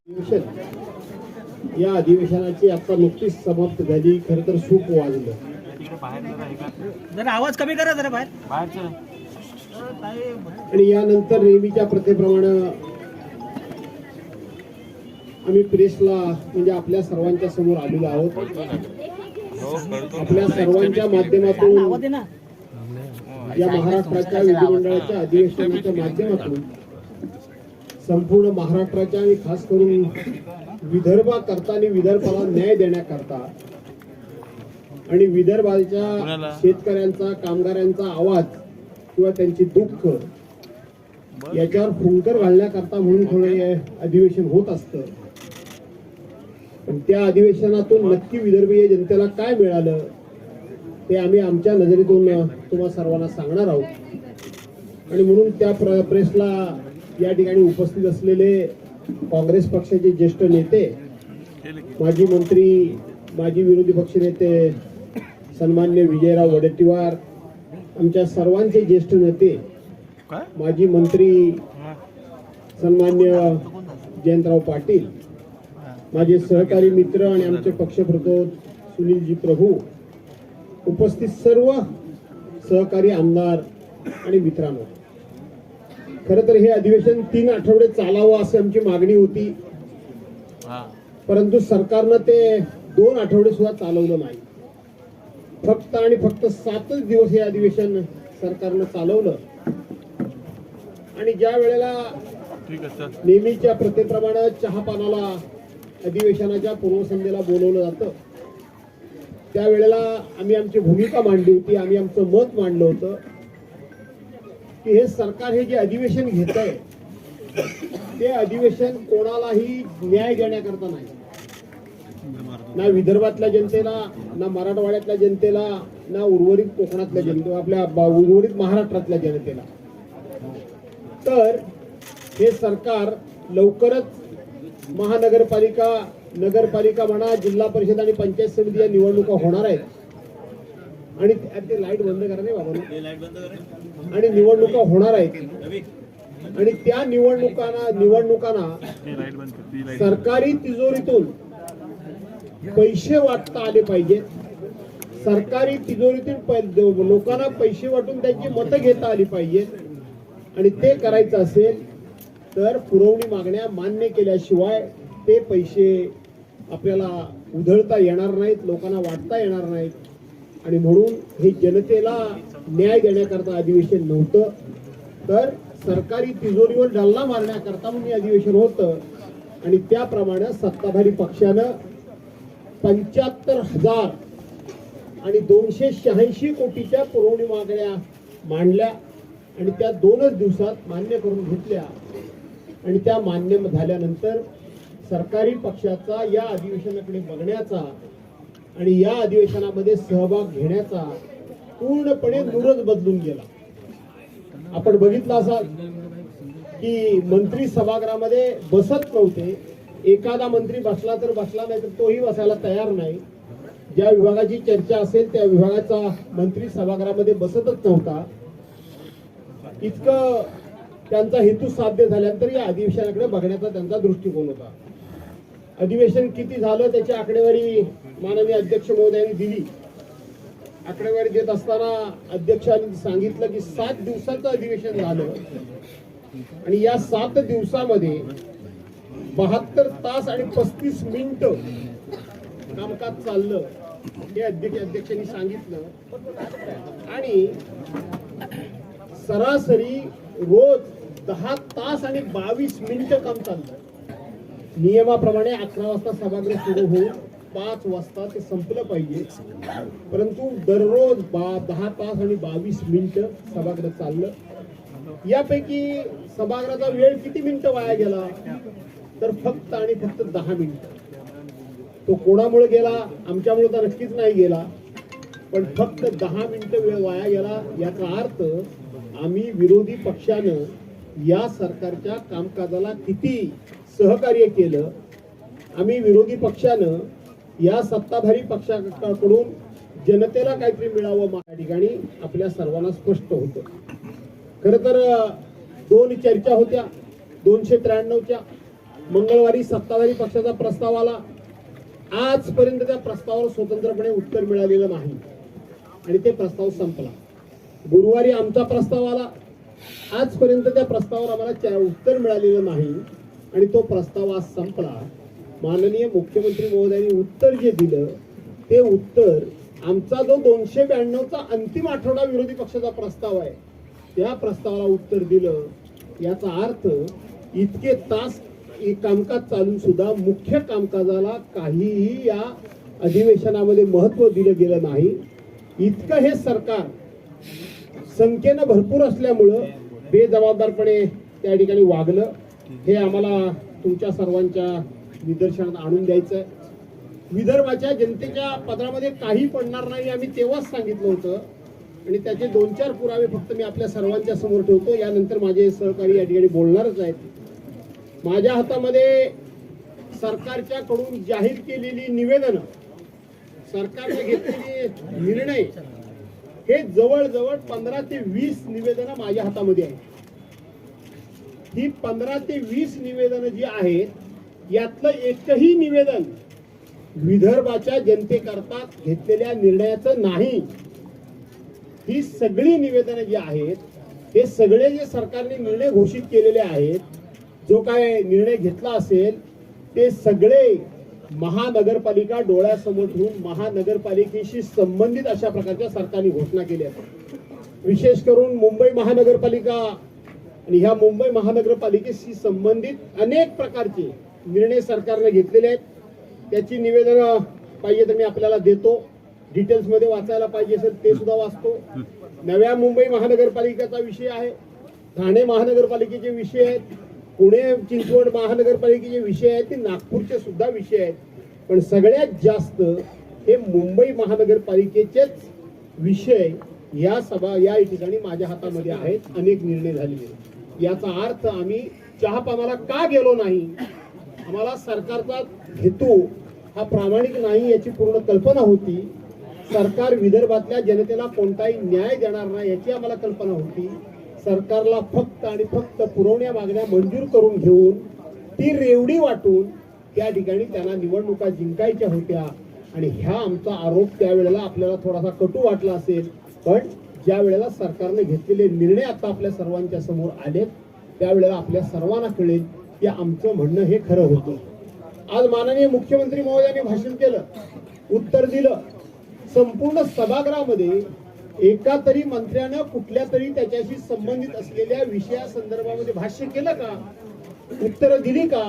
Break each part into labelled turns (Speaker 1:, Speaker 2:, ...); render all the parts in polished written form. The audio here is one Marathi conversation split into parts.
Speaker 1: या अधिवेशनाची आता नुकतीच समाप्त झाली. खरं तर सूप वाजलं.
Speaker 2: जरा आवाज कमी करा जरा बाहेर.
Speaker 1: आणि यानंतर नेहमीच्या प्रथेप्रमाणे आम्ही प्रेसला म्हणजे आपल्या सर्वांच्या समोर आलेलो आहोत. आपल्या सर्वांच्या माध्यमातून या महाराष्ट्राच्या विधिमंडळाच्या अधिवेशनाच्या माध्यमातून संपूर्ण महाराष्ट्राच्या आणि खास करून विदर्भाकरता आणि विदर्भाला न्याय देण्याकरता आणि विदर्भाच्या शेतकऱ्यांचा कामगारांचा आवाज किंवा त्यांची दुःख याच्यावर फुंकर घालण्याकरता म्हणून थोडे अधिवेशन होत असतं. पण त्या अधिवेशनातून नक्की विदर्भीय जनतेला काय मिळालं ते आम्ही आमच्या नजरेतून तुम्हा सर्वांना सांगणार आहोत. आणि म्हणून त्या प्रेसला या ठिकाणी उपस्थित असलेले काँग्रेस पक्षाचे ज्येष्ठ नेते, माजी मंत्री, माजी विरोधी पक्षनेते सन्मान्य विजयराव वडेट्टीवार, आमच्या सर्वांचे ज्येष्ठ नेते माजी मंत्री सन्मान्य जयंतराव पाटील, माझे सहकारी मित्र आणि आमचे पक्षप्रतोद सुनीलजी प्रभू, उपस्थित सर्व सहकारी आमदार आणि मित्रांनो, खरं तर हे अधिवेशन 3 आठवडे चालावं अशी आमची मागणी होती. परंतु सरकारनं ते 2 आठवडे सुद्धा चालवलं नाही. फक्त आणि फक्त 7च दिवस हे अधिवेशन सरकारनं चालवलं. आणि ज्या वेळेला नेहमीच्या प्रथेप्रमाणे चहापानाला अधिवेशनाच्या पूर्वसंध्येला बोलवलं जातं त्यावेळेला आम्ही आमची भूमिका मांडली होती. आम्ही आमचं मत मांडलं होतं की हे सरकार हे जे अधिवेशन घेत आहे ते अधिवेशन कोणालाही न्याय देण्याकरता नाही. ना विदर्भातल्या जनतेला, ना मराठवाड्यातल्या जनतेला, ना उर्वरित कोकणातल्या जनतेला, आपल्या उर्वरित महाराष्ट्रातल्या जनतेला. तर हे सरकार लवकरच महानगरपालिका, नगरपालिका म्हणा, जिल्हा परिषद आणि पंचायत समिती या निवडणुका होणार आहेत. आणि ते लाईट बंद करा नाही बाबा. आणि निवडणुका होणार आहेत. आणि त्या निवडणुकांना सरकारी तिजोरीतून पैसे वाटता आले पाहिजेत. सरकारी तिजोरीतून लोकांना पैसे वाटून त्यांची मतं घेता आली पाहिजेत. आणि ते करायचं असेल तर पुरवणी मागण्या मान्य केल्याशिवाय ते पैसे आपल्याला उधळता येणार नाहीत, लोकांना वाटता येणार नाहीत. आणि म्हणून हे जनतेला न्याय देण्याकरता अधिवेशन नव्हतं, तर सरकारी तिजोरीवर डल्ला मारण्याकरता म्हणून हे अधिवेशन होतं. आणि त्याप्रमाणे सत्ताधारी पक्षानं 75,000 आणि 286 कोटीच्या पुरवणी मागण्या मांडल्या आणि त्या 2च दिवसात मान्य करून घेतल्या. आणि त्या मान्य झाल्यानंतर सरकारी पक्षाचा या अधिवेशनाकडे बघण्याचा आणि या अधिवेशनामध्ये सहभाग घेण्याचा पूर्णपणे दूरच बदलून गेला. आपण बघितलं असाल की मंत्री सभागृहामध्ये बसत नव्हते. एखादा मंत्री बसला तर बसला, नाही तर तोही बसायला तयार नाही. ज्या विभागाची चर्चा असेल त्या विभागाचा मंत्री सभागृहामध्ये बसतच नव्हता. इतकं त्यांचा हेतू साध्य झाल्यानंतर या अधिवेशनाकडे बघण्याचा त्यांचा दृष्टिकोन होता. अधिवेशन किती झालं त्याची आकडेवारी माननीय अध्यक्ष महोदयांनी दिली. आकडेवारी देत असताना अध्यक्षांनी सांगितलं की 7 दिवसाचं अधिवेशन झालं आणि या 7 दिवसामध्ये 72 तास आणि 35 मिनिटं कामकाज चाललं हे अध्यक्षांनी सांगितलं. आणि सरासरी रोज 10 तास आणि 22 मिनिटं काम चाललं. नियमाप्रमाणे 11 वाजता सभागृह सुरू होऊन 5 वाजता ते संपलं पाहिजे, परंतु दररोज 10 तास आणि 22 मिनिटं सभागृह चाललं. यापैकी सभागृहाचा वेळ किती मिनिटं वाया गेला तर फक्त आणि फक्त 10 मिनिटं. तो कोणामुळे गेला? आमच्यामुळे तर नक्कीच नाही गेला, पण फक्त 10 मिनिटं वेळ वाया गेला. याचा अर्थ आम्ही विरोधी पक्षानं या सरकारच्या कामकाजाला किती सहकार्य केलं. आम्ही विरोधी पक्षानं या सत्ताधारी पक्षाकडून जनतेला काहीतरी मिळावं या ठिकाणी आपल्या सर्वांना स्पष्ट होतं. खरं तर 2 चर्चा होत्या 293च्या. मंगळवारी सत्ताधारी पक्षाचा प्रस्ताव आला. आजपर्यंत त्या प्रस्तावावर स्वतंत्रपणे उत्तर मिळालेलं नाही आणि ते प्रस्ताव संपला. गुरुवारी आमचा प्रस्ताव आला. आजपर्यंत त्या प्रस्तावावर आम्हाला उत्तर मिळालेलं नाही आणि तो प्रस्ताव आज संपला. माननीय मुख्यमंत्री महोदयांनी उत्तर जे दिलं ते उत्तर आमचा जो 292चा अंतिम आठवडा विरोधी पक्षाचा प्रस्ताव आहे त्या प्रस्तावाला उत्तर दिलं. याचा अर्थ इतके तास कामकाज चालून सुद्धा मुख्य कामकाजाला काहीही या अधिवेशनामध्ये महत्व दिलं गेलं नाही. इतकं हे सरकार संख्येनं भरपूर असल्यामुळं बेजबाबदारपणे त्या ठिकाणी वागलं. हे आम्हाला तुमच्या सर्वांच्या निदर्शनात आणून द्यायचं. विदर्भाच्या जनतेच्या पदरामध्ये काही पडणार नाही आम्ही तेव्हाच सांगितलं होतं आणि त्याचे 2-4 पुरावे फक्त मी आपल्या सर्वांच्या समोर ठेवतो. यानंतर माझे सहकारी या ठिकाणी बोलणारच आहेत. माझ्या हातामध्ये सरकारच्या कडून जाहीर केलेली निवेदनं, सरकारने घेतलेले निर्णय हे जवळजवळ 15 ते 20 निवेदनं माझ्या हातामध्ये आहेत. ही 15 ते 20 निवेदनं जी आहेत यातलं एकही निवेदन विदर्भाच्या जनतेकरता घेतलेल्या निर्णयाचं नाही. ही सगळी निवेदनं जी आहेत हे सगळे जे सरकारने निर्णय घोषित केलेले आहेत, जो काय निर्णय घेतला असेल ते सगळे महानगरपालिका डोळ्यासमोर ठेवून महानगरपालिकेशी संबंधित अशा प्रकारच्या सरकारने घोषणा केल्या आहेत. विशेष करून मुंबई महानगरपालिका आणि ह्या मुंबई महानगरपालिकेशी संबंधित अनेक प्रकारचे निर्णय सरकारने घेतलेले आहेत. त्याची निवेदनं पाहिजे तर मी आपल्याला देतो. डिटेल्स मध्ये वाचायला पाहिजे असेल ते सुद्धा वाचतो. नव्या मुंबई महानगरपालिकेचा विषय आहे, ठाणे महानगरपालिकेचे विषय आहेत, पुणे चिंचवड महानगरपालिकेचे विषय आहेत, ते नागपूरचे सुद्धा विषय आहेत. पण सगळ्यात जास्त हे मुंबई महानगरपालिकेचेच विषय या ठिकाणी माझ्या हातामध्ये आहेत. अनेक निर्णय झालेले. याचा अर्थ आम्ही चहापानाला का गेलो नाही, आम्हाला सरकारचा हेतू हा प्रामाणिक नाही याची पूर्ण कल्पना होती. सरकार विदर्भातल्या जनतेला कोणताही न्याय देणार नाही याची आम्हाला कल्पना होती. सरकारला फक्त आणि फक्त पुरवण्या मागण्या मंजूर करून घेऊन ती रेवडी वाटून त्या ठिकाणी त्यांना निवडणुका जिंकायच्या होत्या. आणि ह्या आमचा आरोप त्यावेळेला आपल्याला थोडासा कटू वाटला असेल, पण ज्या वेळेला सरकारने घेतलेले निर्णय आता आपल्या सर्वांच्या समोर आलेत त्यावेळेला आपल्या सर्वांना कळेल की आमचं म्हणणं हे खरं होतं. आज माननीय मुख्यमंत्री महोदयांनी भाषण केलं, उत्तर दिलं. संपूर्ण सभागृहामध्ये एका तरी मंत्र्यानं कुठल्या तरी त्याच्याशी संबंधित असलेल्या विषयासंदर्भामध्ये भाष्य केलं का, उत्तरं दिली का,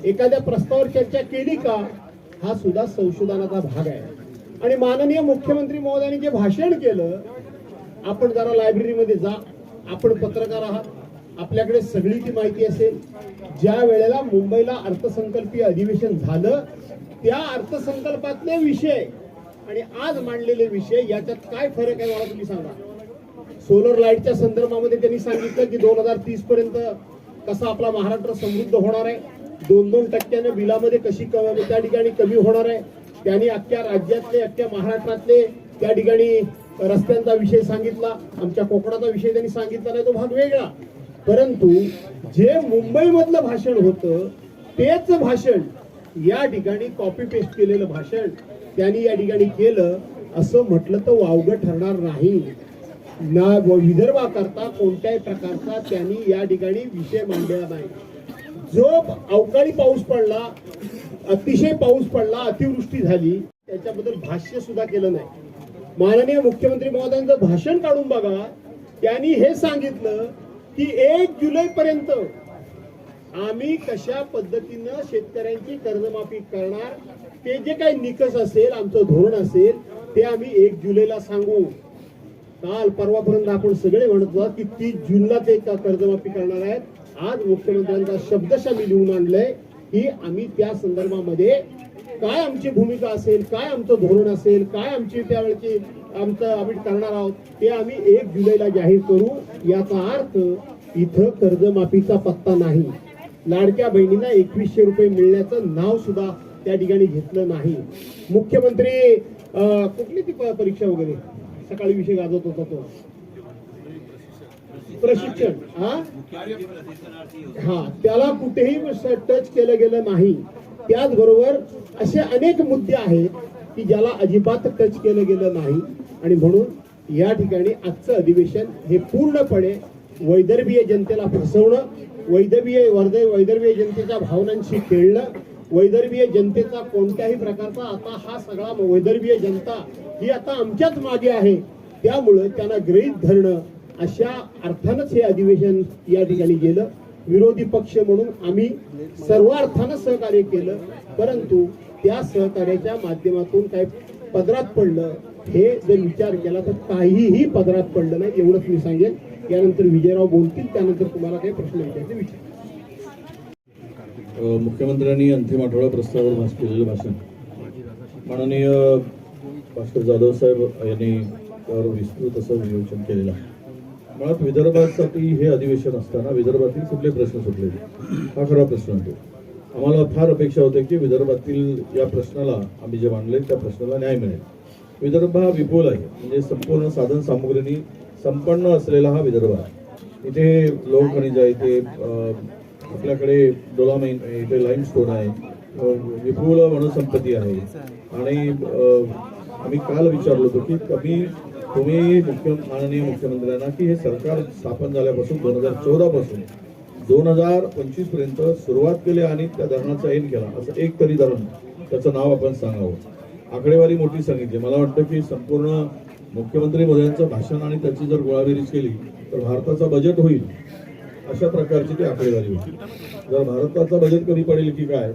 Speaker 1: एखाद्या प्रस्तावावर चर्चा केली का, हा सुद्धा संशोधनाचा भाग आहे. आणि माननीय मुख्यमंत्री महोदयांनी जे भाषण केलं, आपण जरा लायब्ररीमध्ये जा, आपण पत्रकार आहात, आपल्याकडे सगळी ती माहिती असेल. ज्या वेळेला मुंबईला अर्थसंकल्पीय अधिवेशन झालं त्या अर्थसंकल्पातले विषय आणि आज मांडलेले विषय याच्यात काय फरक आहे मला तुम्ही सांगा. सोलर लाईटच्या संदर्भामध्ये त्यांनी सांगितलं की 2030 पर्यंत कसा आपला महाराष्ट्र समृद्ध होणार आहे, 2-2% बिलामध्ये कशी त्या ठिकाणी कमी होणार आहे. त्यांनी अख्ख्या राज्यातले अख्ख्या महाराष्ट्रातले त्या ठिकाणी रस्त्यांचा विषय सांगितला. आमच्या कोकणाचा विषय त्यांनी सांगितला नाही, तो भाग वेगळा. परंतु जे मुंबईमधलं भाषण होतं तेच भाषण या ठिकाणी कॉपी पेस्ट केलेलं भाषण त्यांनी या ठिकाणी केलं असं म्हटलं तर वावगं ठरणार नाही. ना विदर्भाकरता कोणत्याही प्रकारचा त्यांनी या ठिकाणी विषय मांडलेला नाही. जो अवकाळी पाऊस पडला, अतिशय पाऊस पडला, अतिवृष्टी झाली, त्याच्याबद्दल भाष्य सुद्धा केलं नाही. माननीय मुख्यमंत्री महोदयांचं भाषण काढून बघा. त्यांनी हे सांगितलं की 1 जुलै पर्यंत आम्ही कशा पद्धतीनं शेतकऱ्यांची कर्जमाफी करणार, ते जे काही निकष असेल, आमचं धोरण असेल ते आम्ही 1 जुलैला सांगू. काल परवापर्यंत आपण सगळे म्हणत होतो की 30 जूनला ते कर्जमाफी करणार आहेत. आज मुख्यमंत्र्यांचा शब्दशः मी लिहून आणलंय की आम्ही त्या संदर्भामध्ये काय आमची भूमिका असेल, काय आमचं धोरण असेल, काय आमची त्यावेळेची आम्ही करणार आहोत ते आम्ही 1 जुलैला जाहीर करू. याचा अर्थ इथं कर्जमाफीचा पत्ता नाही. लाडक्या बहिणींना 2100 रुपये मिळण्याचं नाव सुद्धा त्या ठिकाणी घेतलं नाही. मुख्यमंत्री कुठली ती परीक्षा वगैरे सकाळी विषय गाजवत होता तो प्रशिक्षण त्याला कुठेही टच केलं गेलं नाही. त्याचबरोबर असे अनेक मुद्दे आहेत की ज्याला अजिबात टच केलं गेलं नाही. आणि म्हणून या ठिकाणी आजचं अधिवेशन हे पूर्णपणे वैदर्भीय जनतेला फसवणं, वैदर्भीय जनतेच्या भावनांशी खेळणं, वैदर्भीय जनतेचा कोणत्याही प्रकारचा आता हा सगळा वैदर्भीय जनता ही आता आमच्याच मागे आहे, त्यामुळं त्यांना गृहीत धरणं अशा अर्थानंच हे अधिवेशन या ठिकाणी गेलं. विरोधी पक्ष म्हणून आम्ही सर्व अर्थानं सहकार्य केलं, परंतु त्या सहकार्याच्या माध्यमातून काय पदरात पडलं हे जर विचार केला तर काहीही पदरात पडलं नाही, एवढंच मी सांगेन. यानंतर विजयराव बोलतील, त्यानंतर तुम्हाला काही प्रश्न विचारते विचार.
Speaker 3: मुख्यमंत्र्यांनी अंतिम आठवडा प्रस्तावावर केलेलं भाषण माननीय भास्कर जाधव साहेब यांनी त्यावर विस्तृत असं विवेचन केलेलं आहे. मुळात विदर्भासाठी हे अधिवेशन असताना विदर्भातील कुठले प्रश्न सुटले हा खरा प्रश्न होतो. आम्हाला फार अपेक्षा होते की विदर्भातील या प्रश्नाला आम्ही जे मांडले त्या प्रश्नाला न्याय मिळेल. विदर्भ हा विपुल आहे, म्हणजे संपूर्ण साधन सामुग्रीनी संपन्न असलेला हा विदर्भ आहे. इथे लोह खनिज आहे, इथे आपल्याकडे डोलामाइन, इथे लाईमस्टोन आहे, विपुल वनसंपत्ती आहे. आणि आम्ही काल विचारलो होतो की तुम्ही माननीय मुख्यमंत्र्यांना की हे सरकार स्थापन झाल्यापासून 2014 पासून 2025 पर्यंत सुरुवात केली आणि त्या धरणाचा एंड केला, असं एक तरी धरण त्याचं नाव आपण सांगावं. आकडेवारी मोठी सांगितली. मला वाटतं की संपूर्ण मुख्यमंत्री मोदयांचं भाषण आणि त्याची जर गोळाबेरीज केली तर भारताचं बजेट होईल अशा प्रकारची ती आकडेवारी होती. जर भारताचं बजेट कमी पडेल की काय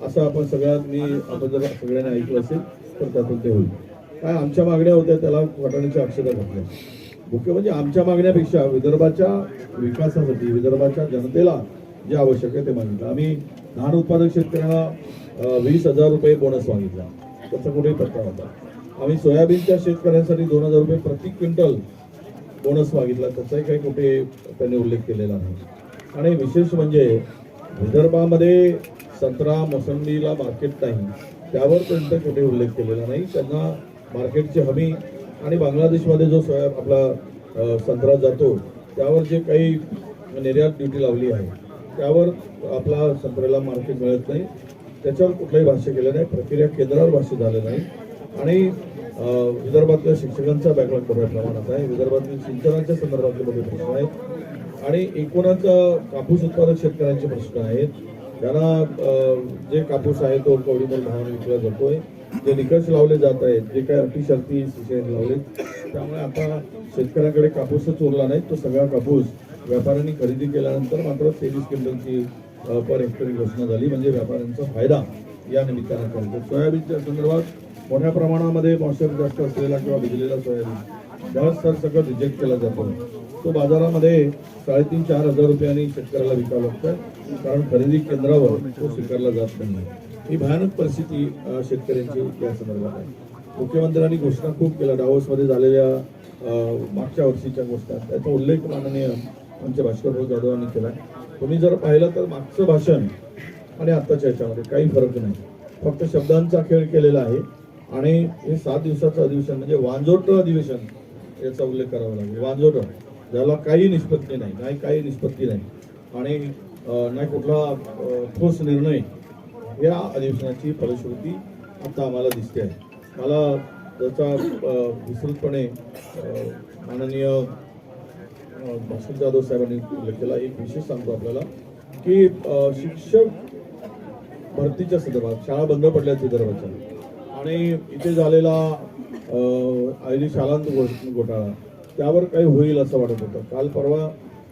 Speaker 3: असं आपण जर सगळ्यांनी ऐकलं असेल तर त्यातून ते होईल. काय आमच्या मागण्या होत्या त्याला वाटाण्याच्या अक्षता घातल्या. मुख्य म्हणजे आमच्या मागण्यापेक्षा विदर्भाच्या विकासासाठी विदर्भाच्या जनतेला जे आवश्यक आहे ते मागितलं. आम्ही धान उत्पादक शेतकऱ्यांना 20,000 रुपये बोनस मागितला, त्याचा कुठेही पत्ता होता. आम्ही सोयाबीनच्या शेतकऱ्यांसाठी 2,000 रुपये प्रति क्विंटल बोनस मागितला, त्याचाही काही कुठे त्यांनी उल्लेख केलेला नाही. आणि विशेष म्हणजे विदर्भामध्ये संत्रा मोसंबीला मार्केट नाही, त्यावर त्यांचा कुठे उल्लेख केलेला नाही. त्यांना मार्केटची हमी आणि बांगलादेशमध्ये जो आपला संत्रा जातो त्यावर जे काही निर्यात ड्युटी लावली आहे त्यावर आपला संत्र्याला मार्केट मिळत नाही, त्याच्यावर कुठलंही भाष्य केलं नाही. प्रक्रिया केंद्रावर भाष्य झालं नाही. आणि विदर्भातल्या शिक्षकांचा बॅकलॉग मोठ्या प्रमाणात आहे. विदर्भातील सिंचनाच्या संदर्भातले मोठे प्रश्न आहेत. आणि एकूणच कापूस उत्पादक शेतकऱ्यांचे प्रश्न आहेत. त्यांना जे कापूस आहे तो कवडीमोल भावाने विकला जातोय, जे निकष लावले जात आहेत, जे काही अटी शर्ती सीसीआयने लावले, त्यामुळे आता शेतकऱ्यांकडे कापूसच उरला नाही. तो सगळा कापूस व्यापाऱ्यांनी खरेदी केल्यानंतर मात्र 23 क्विंटलची पर हेक्टरी घोषणा झाली, म्हणजे व्यापाऱ्यांचा फायदा या निमित्तानं करतो. सोयाबीनच्या संदर्भात मोठ्या प्रमाणामध्ये मॉइश्चर जास्त असलेला किंवा भिजलेला सोयाबीन जास्त सगळं रिजेक्ट केला जातो. तो बाजारामध्ये 3,500-4,000 रुपयांनी शेतकऱ्याला विकावं लागतं, कारण खरेदी केंद्रावर तो स्वीकारला जात नाही. ही भयानक परिस्थिती शेतकऱ्यांची या संदर्भात आहे. मुख्यमंत्र्यांनी घोषणा खूप केल्या डावोसमध्ये झालेल्या मागच्या वर्षीच्या घोषणा, त्याचा उल्लेख माननीय आमचे भास्करराव जाधव यांनी केला. तुम्ही जर पाहिलं तर मागचं भाषण आणि आत्ताच्या ह्याच्यामध्ये काही फरक नाही, फक्त शब्दांचा खेळ केलेला आहे. आणि हे 7 दिवसाचं अधिवेशन म्हणजे वांजोट अधिवेशन याचा उल्लेख करावा लागेल. वांजोट ज्याला काही निष्पत्ती नाही, काही निष्पत्ती नाही आणि नाही कुठला ठोस निर्णय, या अधिवेशनाची फलश्रुती आता आम्हाला दिसते आहे. मला त्याचा विस्तृतपणे माननीय भास्कर जाधव साहेबांनी उल्लेख केला. एक विशेष सांगतो आपल्याला की शिक्षक भरतीच्या संदर्भात शाळा बंद पडल्याच विदर्भाच्या, आणि इथे झालेला आयडी शालांत घोटाळा त्यावर काही होईल असं वाटत होतं. काल परवा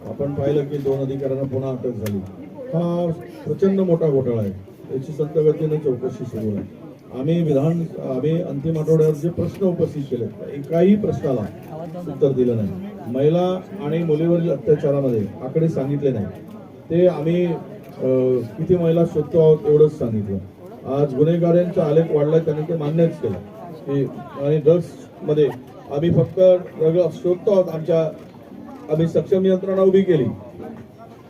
Speaker 3: आपण पाहिलं की 2 अधिकाऱ्यांना पुन्हा अटक झाली. हा प्रचंड मोठा घोटाळा आहे, याची संत गतीने चौकशी सुरू आहे. आम्ही अंतिम आठवड्यावर जे प्रश्न उपस्थित केले एकाही प्रश्नाला उत्तर दिलं नाही. महिला आणि मुलीवरील अत्याचारामध्ये आकडे सांगितले नाही, ते आम्ही किती महिला शोधतो आहोत एवढंच सांगितलं. आज गुन्हेगारांचा आलेख वाढलाय, त्यांनी ते मान्यच केलं की आणि ड्रग्समध्ये आम्ही फक्त ड्रग्स शोधतो आहोत, आम्ही सक्षम यंत्रणा उभी केली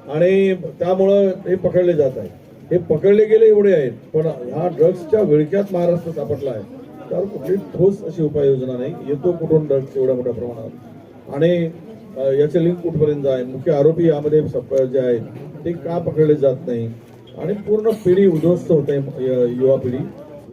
Speaker 3: आणि त्यामुळं हे पकडले जात आहे. हे पकडले गेले एवढे आहेत, पण ह्या ड्रग्सच्या विळख्यात महाराष्ट्र सापडला आहे, त्यावर कुठली ठोस अशी उपाययोजना नाही. येतो कुठून ड्रग्स एवढ्या मोठ्या प्रमाणात. आणि याचे लिंक कुठपर्यंत आहे, मुख्य आरोपी यामध्ये जे आहेत ते का पकडले जात नाही आणि पूर्ण पिढी उद्ध्वस्त होत आहे, युवा पिढी